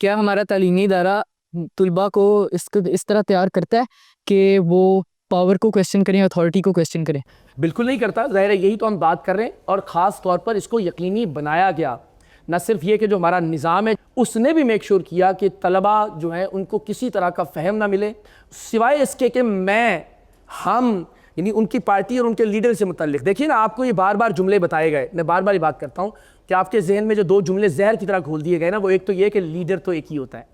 क्या हमारा तालीमी इदारा तुलबा को इस तरह तैयार करता है कि वो पावर को क्वेश्चन करें, अथॉरिटी को क्वेश्चन करें? बिल्कुल नहीं करता, ज़ाहिर है यही तो हम बात कर रहे हैं। और ख़ास तौर पर इसको यकीनी बनाया गया, न सिर्फ ये कि जो हमारा निज़ाम है उसने भी मेक श्योर किया कि तलबा जो है उनको किसी तरह का फहम ना मिले, सिवाय इसके कि हम यानी उनकी पार्टी और उनके लीडर से मुतल्लिक। देखिए ना, आपको ये बार बार जुमले बताए गए, मैं बार बार ये बात करता हूँ कि आपके जहन में जो दो जुमले जहर की तरह घोल दिए गए ना, वो एक तो ये कि लीडर तो एक ही होता है,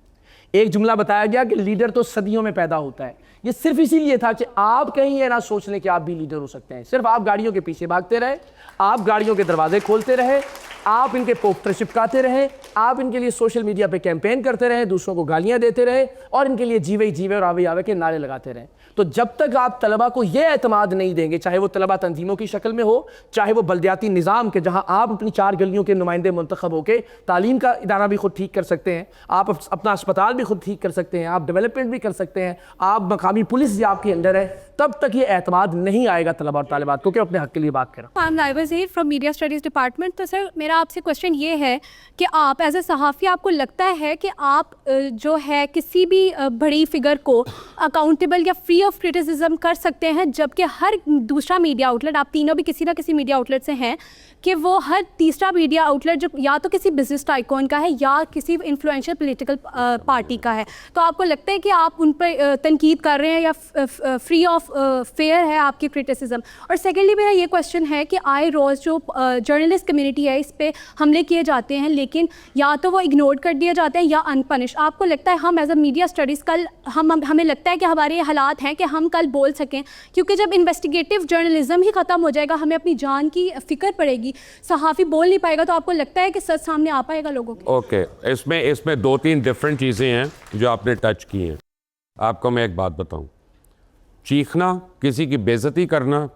एक जुमला बताया गया कि लीडर तो सदियों में पैदा होता है। ये सिर्फ इसीलिए था कि आप कहीं ये ना सोच लें कि आप भी लीडर हो सकते हैं। सिर्फ आप गाड़ियों के पीछे भागते रहे, आप गाड़ियों के दरवाजे खोलते रहे, आप इनके पोस्टर चिपकाते रहे, आप इनके लिए सोशल मीडिया पे कैंपेन करते रहे, दूसरों को गालियां देते रहे और इनके लिए जीवे और आवे आवे के नारे लगाते रहे। तो जब तक आप तलबा को यह एतमाद नहीं देंगे, चाहे वो तलबा तंजीमों की शक्ल में हो, चाहे वो बल्दियाती निज़ाम के जहां आप अपनी 4 गलियों के नुमाइंदे मुंतखब होकर तालीम का इदारा भी खुद ठीक कर सकते हैं, आप अपना अस्पताल भी खुद ठीक कर सकते हैं, आप डेवलपमेंट भी कर सकते हैं, आप मकामी पुलिस भी आपके अंडर है, तब तक ये एतमाद नहीं आएगा तलबा और तालिबात को कि अपने हक के लिए बात करें। I am Laiba Zaheer from media studies department. तो सर मेरा आपसे क्वेश्चन ये है कि आप एज ए सहाफ़ी आपको लगता है कि आप जो है किसी भी बड़ी फिगर को अकाउंटेबल या फ्री ऑफ क्रिटिसिज्म कर सकते हैं, जबकि हर दूसरा मीडिया आउटलेट, आप तीनों भी किसी ना किसी मीडिया आउटलेट से हैं, कि वो हर तीसरा मीडिया आउटलेट जो या तो किसी बिजनेस टाइकॉन का है या किसी इन्फ्लुएंशियल पॉलिटिकल पार्टी का है, तो आपको लगता है कि आप उन पर तनकीद कर रहे हैं या फ्री ऑफ फेयर है आपकी क्रिटिसिज्म? और सेकेंडली मेरा ये क्वेश्चन है कि आए रोज़ जो जर्नलिस्ट कम्युनिटी है इस पर हमले किए जाते हैं, लेकिन या तो वो इग्नोर कर दिए जाते हैं या अनपनिश। आपको लगता है हम एज अ मीडिया स्टडीज़ कल हमें लगता है कि हमारे हालात हैं कि हम कल बोल सकें? क्योंकि जब इन्वेस्टिगेटिव जर्नलिज्म ही ख़त्म हो जाएगा, हमें अपनी जान की फ़िक्र पड़ेगी, सहाफ़ी बोल नहीं पाएगा, तो आपको लगता है कि सच सामने आ पाएगा लोगों के? ओके, इसमें 2-3 डिफरेंट चीज़ें हैं जो आपने टच की हैं। आपको मैं एक बात बताऊं, चीखना, किसी की बेइज्जती करना,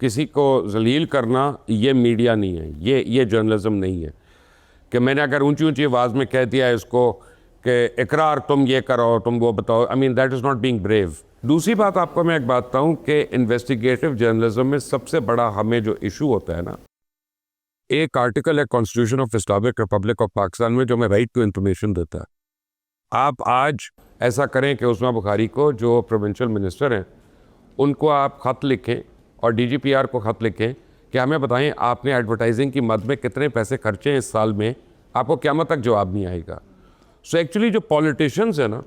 किसी को जलील करना, ये मीडिया नहीं है, ये जर्नलिज्म नहीं है। कि मैंने अगर ऊंची ऊंची आवाज़ में कह दिया इसको कि इकरार तुम ये करो, तुम वो बताओ, I mean that is not being brave. दूसरी बात आपको मैं एक बात बताऊं कि इन्वेस्टिगेटिव जर्नलिज्म में सबसे बड़ा हमें जो इशू होता है ना, एक आर्टिकल है constitution of Islamic Republic of Pakistan में जो हमें राइट टू इंफॉर्मेशन देता है। आप आज ऐसा करें कि उस्मा बुखारी को, जो प्रोविंशियल मिनिस्टर हैं, उनको आप ख़त लिखें और DGPR को ख़त लिखें कि हमें बताएं आपने एडवर्टाइजिंग की मद में कितने पैसे खर्चे हैं इस साल में, आपको क़यामत तक जवाब नहीं आएगा। सो एक्चुअली जो पॉलिटिशियंस हैं ना,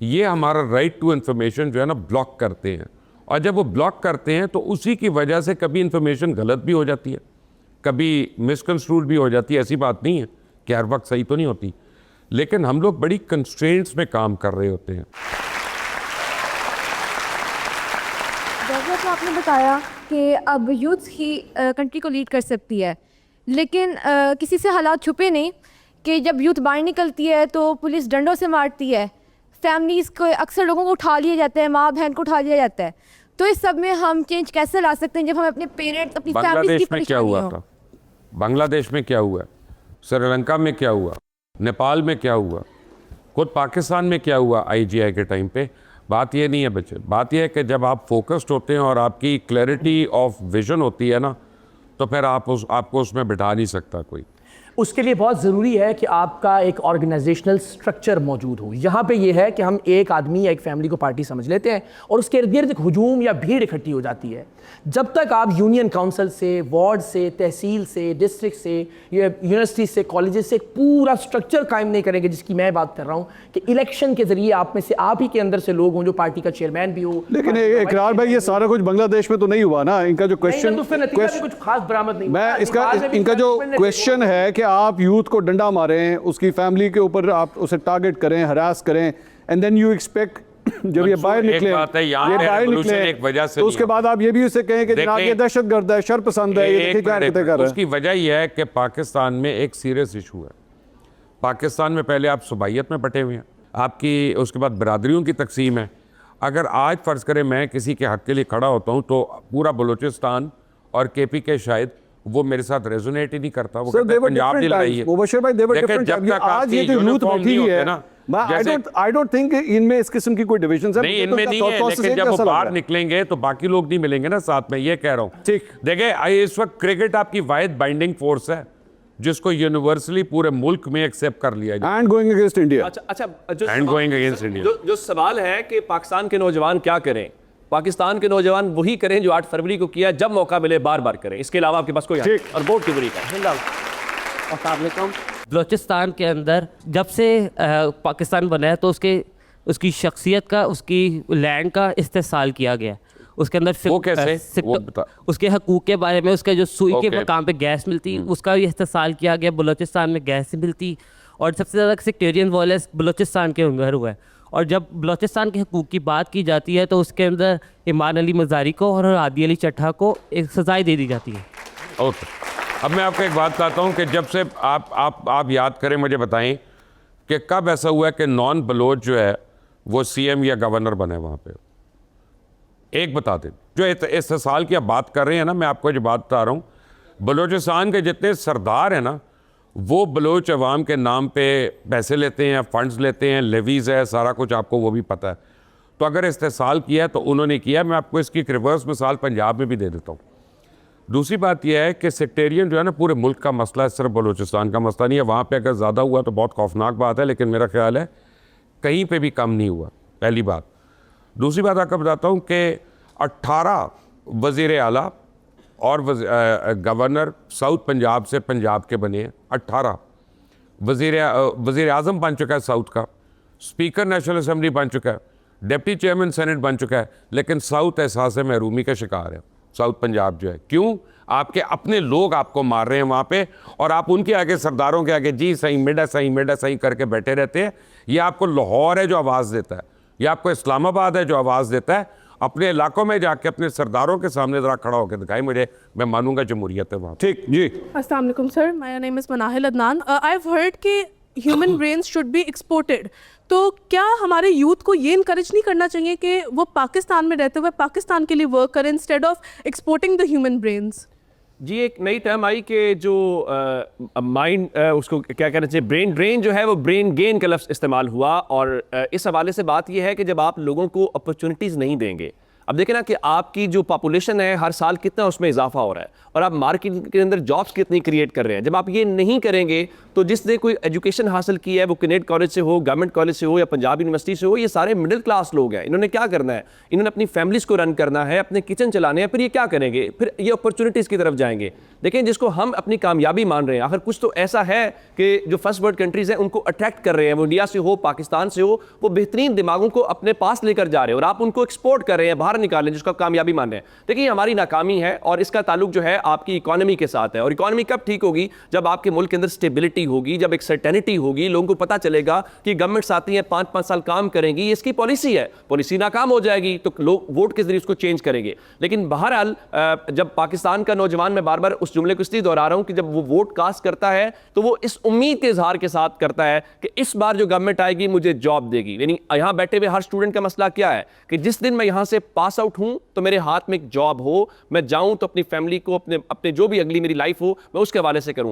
ये हमारा राइट टू इन्फॉर्मेशन जो है ना ब्लॉक करते हैं, और जब वो ब्लॉक करते हैं तो उसी की वजह से कभी इन्फॉर्मेशन गलत भी हो जाती है, कभी मिसकंस्ट्रूड भी हो जाती है। ऐसी बात नहीं है कि हर वक्त सही तो नहीं होती, लेकिन हम लोग बड़ी कंस्ट्रेंट्स में काम कर रहे होते हैं। जैसा तो आपने बताया कि अब यूथ ही कंट्री को लीड कर सकती है, लेकिन किसी से हालात छुपे नहीं कि जब यूथ बाहर निकलती है तो पुलिस डंडों से मारती है, फैमिलीज़ को, अक्सर लोगों को उठा लिया जाता है, माँ बहन को उठा लिया जाता है। तो इस सब में हम चेंज कैसे ला सकते हैं जब हम अपने पेरेंट्स, अपनी फैमिली की बांग्लादेश में क्या हुआ था, बांग्लादेश में क्या हुआ, श्रीलंका में क्या हुआ, नेपाल में क्या हुआ, खुद पाकिस्तान में क्या हुआ IGI के टाइम पे? बात ये नहीं है बच्चे, बात यह है कि जब आप फोकस्ड होते हैं और आपकी क्लैरिटी ऑफ विजन होती है ना, तो फिर आपको उसमें बिठा नहीं सकता कोई। उसके लिए बहुत ज़रूरी है कि आपका एक ऑर्गेनाइजेशनल स्ट्रक्चर मौजूद हो। यहाँ पे ये है कि हम एक आदमी या एक फैमिली को पार्टी समझ लेते हैं और उसके इर्द गिर्द हुजूम या भीड़ इकट्ठी हो जाती है। जब तक आप यूनियन काउंसिल से, वार्ड से, तहसील से, डिस्ट्रिक्ट से, यूनिवर्सिटी से, कॉलेजेस से एक पूरा स्ट्रक्चर कायम नहीं करेंगे, जिसकी मैं बात कर रहा हूँ कि इलेक्शन के जरिए आप में से, आप ही के अंदर से लोग हों जो पार्टी का चेयरमैन भी हो। लेकिन इकरार भाई, ये सारा कुछ बांग्लादेश में तो नहीं हुआ ना। इनका जो क्वेश्चन, कुछ खास बरामद नहीं, मैं इसका इनका जो क्वेश्चन है कि आप यूथ को डंडा मारें, उसकी फैमिली के ऊपर आप उसे टारगेट करें, हरास करें, एंड देन यू एक्सपेक्ट जब ये बाहर निकले, ये बाहर निकले, एक वजह से तो उसके बाद आप ये भी उसे कहें कि जनाब ये दहशतगर्द है, शरपसंद है, ये क्या कर रहा है। उसकी वजह यह है कि पाकिस्तान में एक सीरियस इशू है। पाकिस्तान में पहले आप सुबाइयत में बटे हुए हैं, आपकी उसके बाद बरादरियों की तकसीम है। अगर आज फ़र्ज़ करें मैं किसी के हक़ के लिए खड़ा होता हूँ तो पूरा बलूचिस्तान और KPK शायद वो मेरे साथ रेजोनेट ही नहीं करता। वो पंजाब दिलाई है। मुबशिर भाई, जब तक आज ये जो यूथ बैठी है ना, I don't think इनमें इस किस्म की कोई डिविजन है। नहीं, इनमें नहीं है, लेकिन जब वो बाहर निकलेंगे तो बाकी लोग नहीं मिलेंगे ना साथ में, ये कह रहा हूँ। ठीक, देखिए इस वक्त क्रिकेट आपकी वाहिद बाइंडिंग फोर्स है। जिसको यूनिवर्सली पूरे मुल्क में एक्सेप्ट कर लिया जाए एंड गोइंग अगेंस्ट इंडिया। अच्छा, जो एंड गोइंग अगेंस्ट इंडिया। जो सवाल है कि पाकिस्तान के नौजवान क्या करें, पाकिस्तान के नौजवान वही करें जो 8 फरवरी को किया, जब मौका मिले बार बार करें, इसके अलावा आपके पास कोई ठीक। और वोट की बुरी का बलूचिस्तान के अंदर जब से पाकिस्तान बना है तो उसकी शख्सियत का, उसकी लैंड का इस्तेसाल किया गया। उसके अंदर वो कैसे? वो बता। उसके हकूक़ के बारे में, उसके जो सुई के Okay. मकाम पे गैस मिलती, उसका भी इस्तेसाल किया गया। बलूचिस्तान में गैस मिलती और सबसे ज़्यादा सेक्टेरियन वायलेंस बलूचिस्तान के अंदर हुआ है। और जब बलूचिस्तान के हकूक़ की बात की जाती है तो उसके अंदर इमान अली मज़ारी को और आदि अली चट्ठा को एक सज़ाएँ दे दी जाती है। ओके, अब मैं आपको एक बात बताता हूँ कि जब से आप याद करें, मुझे बताएं कि कब ऐसा हुआ है कि नॉन बलोच जो है वो सीएम या गवर्नर बने वहाँ पे। एक बता दें, जो इस साल की आप बात कर रहे हैं ना, मैं आपको जो बात बता रहा हूँ, बलूचिस्तान के जितने सरदार हैं ना, वो बलोच अवाम के नाम पे पैसे लेते हैं, फंड्स लेते हैं, लेवीज़ है, सारा कुछ आपको वो भी पता है। तो अगर इस्तेसाल किया है तो उन्होंने किया। मैं आपको इसकी एक रिवर्स मिसाल पंजाब में भी दे देता हूँ। दूसरी बात यह है कि सेक्टेरियन जो है ना पूरे मुल्क का मसला है, सिर्फ बलूचिस्तान का मसला नहीं है। वहाँ पे अगर ज़्यादा हुआ तो बहुत खौफनाक बात है, लेकिन मेरा ख्याल है कहीं पे भी कम नहीं हुआ, पहली बात। दूसरी बात आपको बताता हूँ कि 18 वज़ीर आला और गवर्नर साउथ पंजाब से पंजाब के बने हैं। 18 वज़ीर आज़म बन चुका है साउथ का, स्पीकर नेशनल असम्बली बन चुका है, डिप्टी चेयरमैन सेनेट बन चुका है, लेकिन साउथ एहसास महरूमी का शिकार है साउथ पंजाब जो है। क्यों? आपके अपने लोग आपको मार रहे हैं वहाँ पे, और आप उनके आगे, सरदारों के आगे जी सही मेडा सही मेडा सही करके बैठे रहते हैं। ये आपको लाहौर है जो आवाज़ देता है, ये आपको इस्लामाबाद है जो आवाज़ देता है। अपने इलाकों में जाके अपने सरदारों के सामने ज़रा खड़ा होकर दिखाई मुझे, मैं मानूंगा जमहूरियत है वहाँ। ठीक जी। अस्सलाम वालेकुम sir, my name is Manahil Adnan. I have heard कि human brains should be exported, तो क्या हमारे यूथ को ये इनकरेज नहीं करना चाहिए कि वो पाकिस्तान में रहते हुए पाकिस्तान के लिए वर्क करें instead of exporting the human brains? जी, एक नई टर्म आई कि जो माइंड उसको क्या कहना चाहिए, ब्रेन ड्रेन जो है वो ब्रेन गेन का लफ्ज़ इस्तेमाल हुआ। और इस हवाले से बात यह है कि जब आप लोगों को अपॉर्चुनिटीज़ नहीं देंगे, अब देखें ना कि आपकी जो पॉपुलेशन है हर साल कितना उसमें इजाफा हो रहा है, और आप मार्केट के अंदर जॉब्स कितनी क्रिएट कर रहे हैं। जब आप ये नहीं करेंगे तो जिसने कोई एजुकेशन हासिल की है, वो कैनेड कॉलेज से हो, गवर्नमेंट कॉलेज से हो या पंजाब यूनिवर्सिटी से हो, ये सारे मिडिल क्लास लोग हैं। इन्होंने क्या करना है? इन्होंने अपनी फैमिलीज़ को रन करना है, अपने किचन चलाने हैं। फिर ये क्या करेंगे? फिर ये अपॉर्चुनिटीज़ की तरफ जाएंगे। देखें, जिसको हम अपनी कामयाबी मान रहे हैं, आखिर कुछ तो ऐसा है कि जो फर्स्ट वर्ल्ड कंट्रीज़ हैं उनको अट्रैक्ट कर रहे हैं, वो इंडिया से हो, पाकिस्तान से हो, वो बेहतरीन दिमागों को अपने पास लेकर जा रहे हैं और आप उनको एक्सपोर्ट कर रहे हैं, बाहर निकाल रहे हैं, जिसको कामयाबी मान रहे हैं। देखिए, हमारी नाकामी है और इसका ताल्लुक जो है आपकी इकोनॉमी के साथ है। और इकोनॉमी कब ठीक होगी? जब आपके मुल्क के अंदर स्टेबिलिटी होगी, जब एक सर्टेनिटी होगी, लोगों को पता चलेगा कि गवर्नमेंट्स आती हैं 5-5 साल काम करेंगी, इसकी पॉलिसी है, पॉलिसी नाकाम हो जाएगी तो लोग वोट के जरिए उसको चेंज करेंगे। लेकिन बहरहाल जब पाकिस्तान का नौजवान, मैं बार बार उस जुमले को इसलिए दोहरा रहा हूं कि जब वो वोट कास्ट करता है तो वो इस उम्मीद के इजहार के साथ करता है कि इस बार जो गवर्नमेंट आएगी मुझे जॉब देगी। यानी यहां बैठे हुए हर स्टूडेंट का मसला क्या है कि जिस दिन मैं यहां से पास आउट हूं तो मेरे हाथ में एक जॉब हो, मैं जाऊं तो अपनी फैमिली को, अपने जो भी अगली मेरी लाइफ हो, मैं उसके हवाले से करूं।